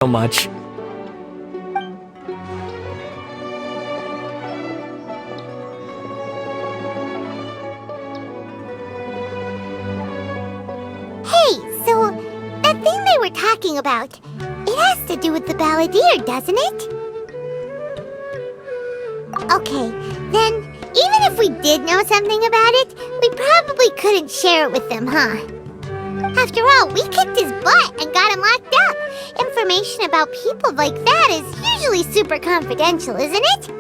so much. Hey, so that thing they were talking about, it has to do with the balladeer, doesn't it? Okay, then even if we did know something about it, we probably couldn't share it with them, huh? After all, we kicked his butt and got him locked up. Information about people like that is usually super confidential, isn't it?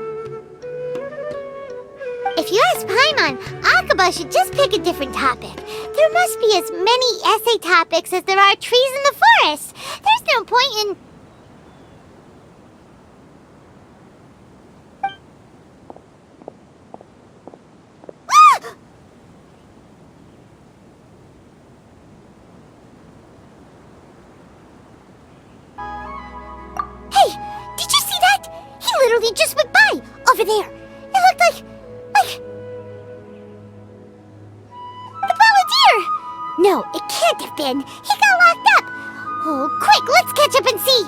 If you ask Pаймон, Akaba should just pick a different topic. There must be as many essay topics as there are trees in the forest. There's no point in... Hey, did you see that? He literally just went by, over there. It looked like... the balladeer! No, it can't have been. He got locked up. Oh, quick, let's catch up and see.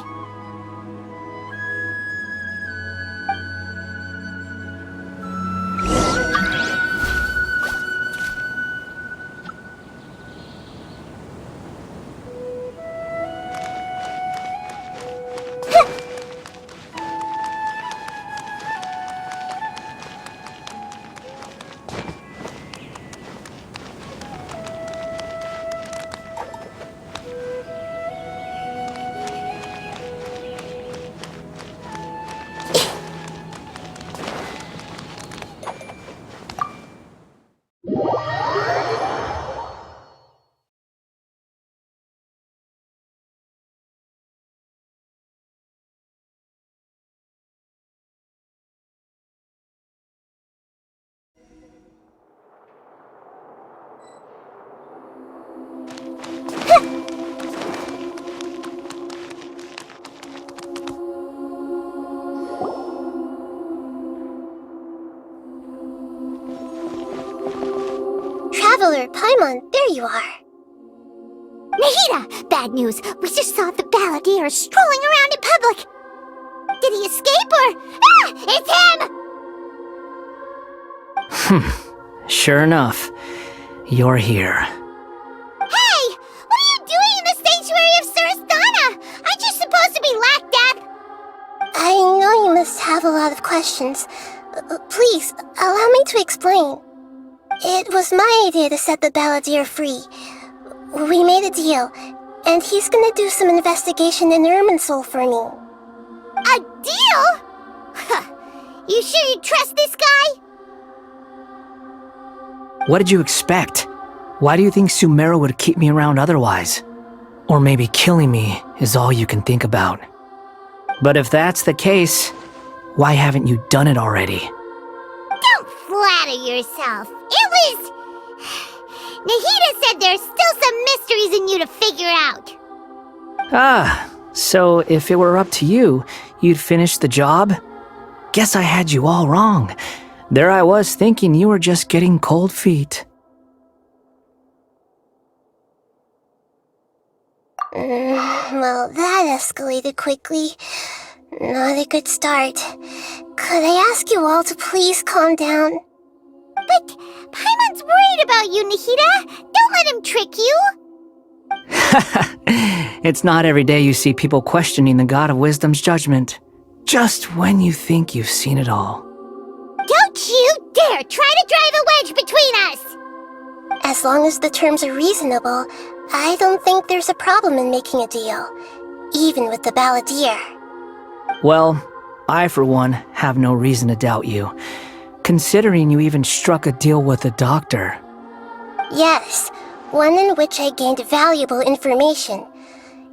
Traveler, Pаймon, there you are. Nahida! Bad news! We just saw the balladeer strolling around in public! Did he escape or... Ah! It's him! Sure enough, you're here. Hey! What are you doing in the sanctuary of Surasthana? Aren't you supposed to be locked up? I know you must have a lot of questions. Please, allow me to explain. It was my idea to set the balladeer free. We made a deal, and he's gonna do some investigation in Irminsul for me. A deal? You sure you trust this guy? What did you expect? Why do you think Sumero would keep me around otherwise? Or maybe killing me is all you can think about. But if that's the case, why haven't you done it already? Don't flatter yourself. It was... Nahida said there's still some mysteries in you to figure out. Ah, so if it were up to you, you'd finish the job? Guess I had you all wrong. There I was thinking you were just getting cold feet. Well, that escalated quickly. Not a good start. Could I ask you all to please calm down? But Paimon's worried about you, Nahida. Don't let him trick you. It's not every day you see people questioning the God of Wisdom's judgment. Just when you think you've seen it all. Don't you dare try to drive a wedge between us! As long as the terms are reasonable, I don't think there's a problem in making a deal. Even with the balladeer. Well, I for one have no reason to doubt you. Considering you even struck a deal with the doctor. Yes, one in which I gained valuable information.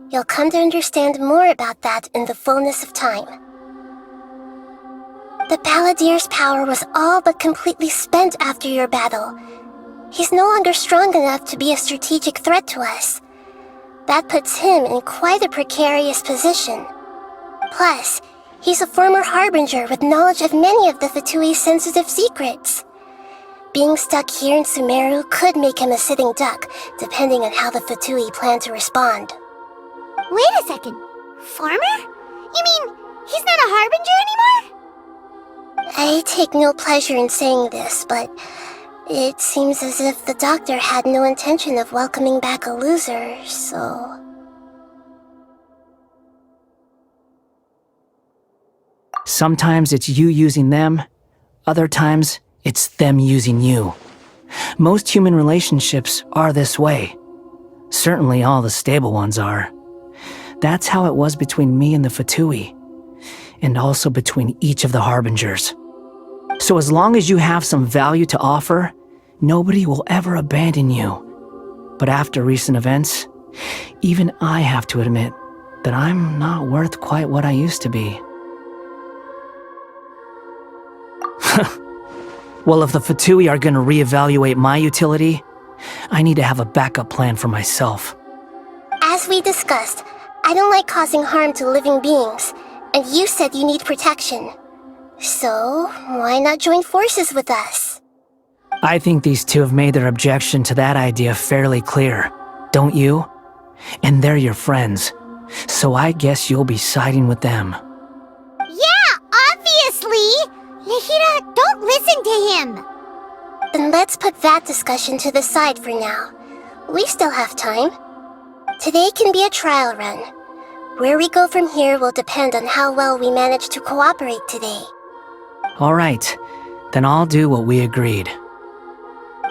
You'll come to understand more about that in the fullness of time. The balladeer's power was all but completely spent after your battle. He's no longer strong enough to be a strategic threat to us. That puts him in quite a precarious position. Plus, he's a former harbinger with knowledge of many of the Fatui's sensitive secrets. Being stuck here in Sumero could make him a sitting duck, depending on how the Fatui plan to respond. Wait a second. Farmer? You mean he's not a harbinger anymore? I take no pleasure in saying this, but it seems as if the doctor had no intention of welcoming back a loser, so... Sometimes it's you using them, other times it's them using you. Most human relationships are this way. Certainly all the stable ones are. That's how it was between me and the Fatui, and also between each of the harbingers. So as long as you have some value to offer, nobody will ever abandon you. But after recent events, even I have to admit that I'm not worth quite what I used to be. Well, if the Fatui are gonna reevaluate my utility, I need to have a backup plan for myself. As we discussed, I don't like causing harm to living beings, and you said you need protection. So, why not join forces with us? I think these two have made their objection to that idea fairly clear, don't you? And they're your friends, so I guess you'll be siding with them. Yeah, obviously! Nihira, don't listen to him! Then let's put that discussion to the side for now. We still have time. Today can be a trial run. Where we go from here will depend on how well we manage to cooperate today. Alright, then I'll do what we agreed.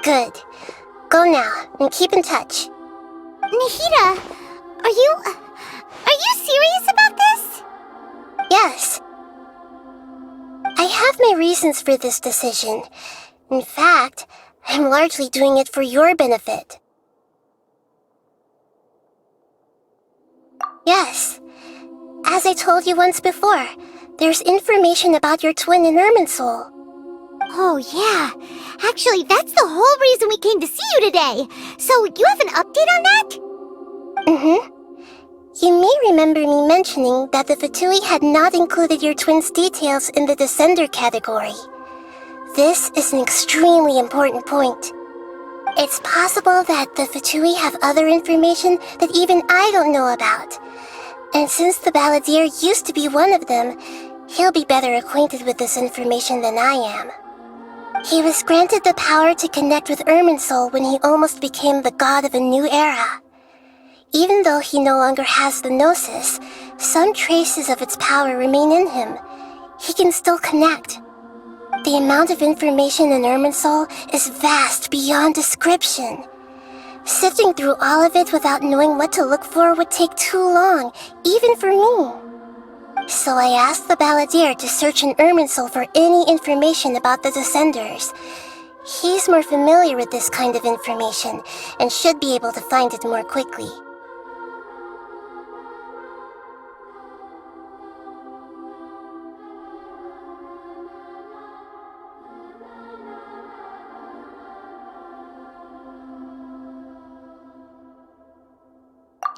Good. Go now, and keep in touch. Nihira, are you serious about this? Yes. I have my reasons for this decision. In fact, I'm largely doing it for your benefit. Yes. As I told you once before, there's information about your twin in Irminsul. Oh, yeah. Actually, that's the whole reason we came to see you today. So, you have an update on that? Mm-hmm. You may remember me mentioning that the Fatui had not included your twin's details in the Descender category. This is an extremely important point. It's possible that the Fatui have other information that even I don't know about. And since the Balladeer used to be one of them, he'll be better acquainted with this information than I am. He was granted the power to connect with Irminsul when he almost became the god of a new era. Even though he no longer has the Gnosis, some traces of its power remain in him. He can still connect. The amount of information in Irminsul is vast beyond description. Sifting through all of it without knowing what to look for would take too long, even for me. So I asked the Balladeer to search in Irminsul for any information about the Descenders. He's more familiar with this kind of information, and should be able to find it more quickly.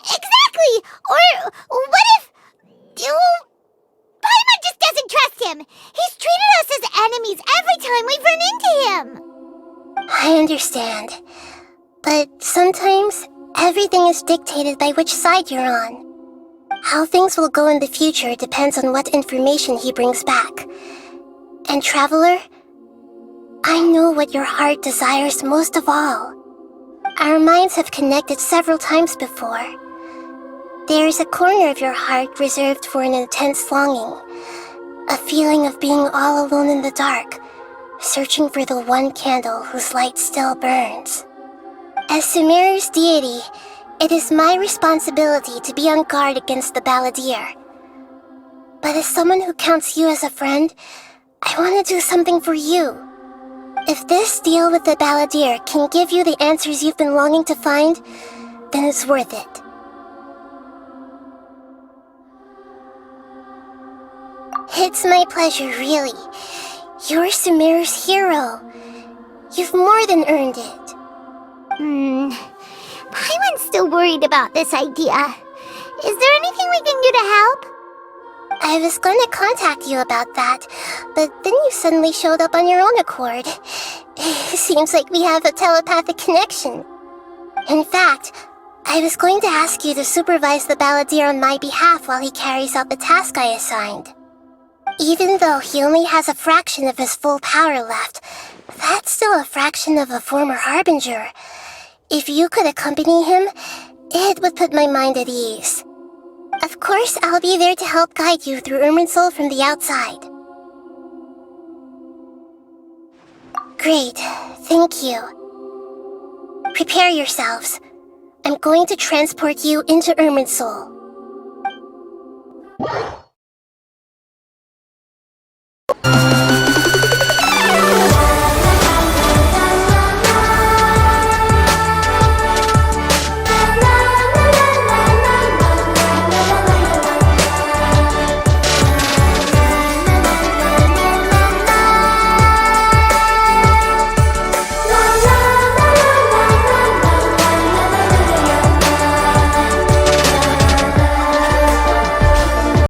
Exactly! Or what if... Pаймon just doesn't trust him! He's treated us as enemies every time we've run into him! I understand. But sometimes, everything is dictated by which side you're on. How things will go in the future depends on what information he brings back. And Traveler, I know what your heart desires most of all. Our minds have connected several times before. There is a corner of your heart reserved for an intense longing, a feeling of being all alone in the dark, searching for the one candle whose light still burns. As Sumeru's deity, it is my responsibility to be on guard against the Balladeer. But as someone who counts you as a friend, I want to do something for you. If this deal with the Balladeer can give you the answers you've been longing to find, then it's worth it. It's my pleasure, really. You're Sumeru's hero. You've more than earned it. Paimon's still worried about this idea. Is there anything we can do to help? I was going to contact you about that, but then you suddenly showed up on your own accord. It seems like we have a telepathic connection. In fact, I was going to ask you to supervise the balladeer on my behalf while he carries out the task I assigned. Even though he only has a fraction of his full power left, that's still a fraction of a former harbinger. If you could accompany him, it would put my mind at ease. Of course, I'll be there to help guide you through Irminsul from the outside. Great, thank you. Prepare yourselves. I'm going to transport you into Irminsul.